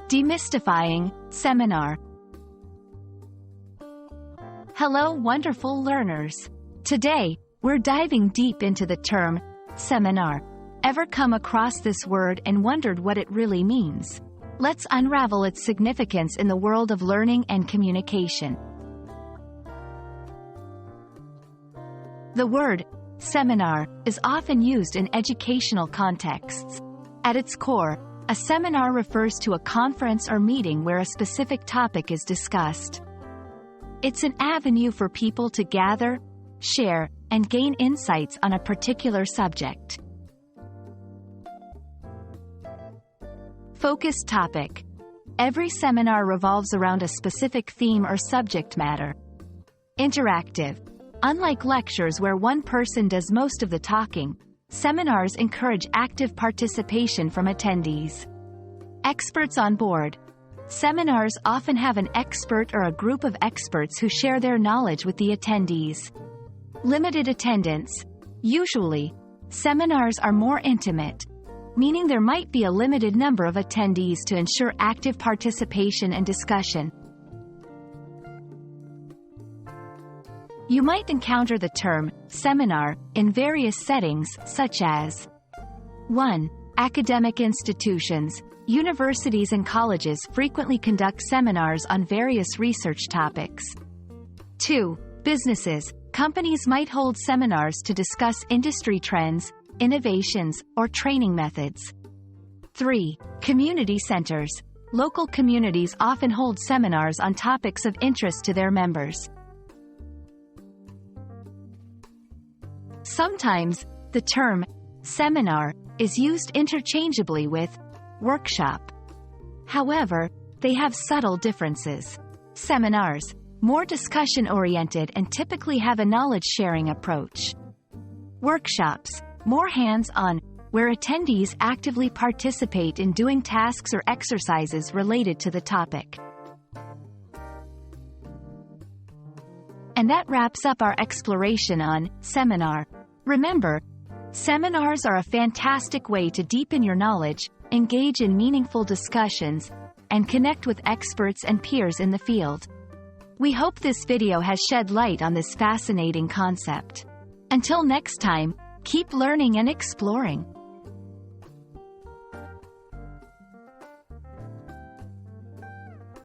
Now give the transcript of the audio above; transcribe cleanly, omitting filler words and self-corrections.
Demystifying Seminar. Hello, wonderful learners. Today, we're diving deep into the term seminar. Ever come across this word and wondered what it really means? Let's unravel its significance in the world of learning and communication. The word seminar is often used in educational contexts. At its core, a seminar refers to a conference or meeting where a specific topic is discussed. It's an avenue for people to gather, share, and gain insights on a particular subject. Focused topic. Every seminar revolves around a specific theme or subject matter. Interactive. Unlike lectures where one person does most of the talking, seminars encourage active participation from attendees. Experts on board. Seminars often have an expert or a group of experts who share their knowledge with the attendees. Limited attendance. Usually, seminars are more intimate, meaning there might be a limited number of attendees to ensure active participation and discussion. You might encounter the term seminar in various settings such as 1. Academic institutions. Universities and colleges frequently conduct seminars on various research topics. 2. Businesses. Companies might hold seminars to discuss industry trends, innovations, or training methods. 3. Community centers. Local communities often hold seminars on topics of interest to their members. Sometimes, the term seminar is used interchangeably with workshop. However, they have subtle differences. Seminars, more discussion-oriented and typically have a knowledge-sharing approach. Workshops, more hands-on, where attendees actively participate in doing tasks or exercises related to the topic. And that wraps up our exploration on seminar. Remember, seminars are a fantastic way to deepen your knowledge, engage in meaningful discussions, and connect with experts and peers in the field. We hope this video has shed light on this fascinating concept. Until next time, keep learning and exploring.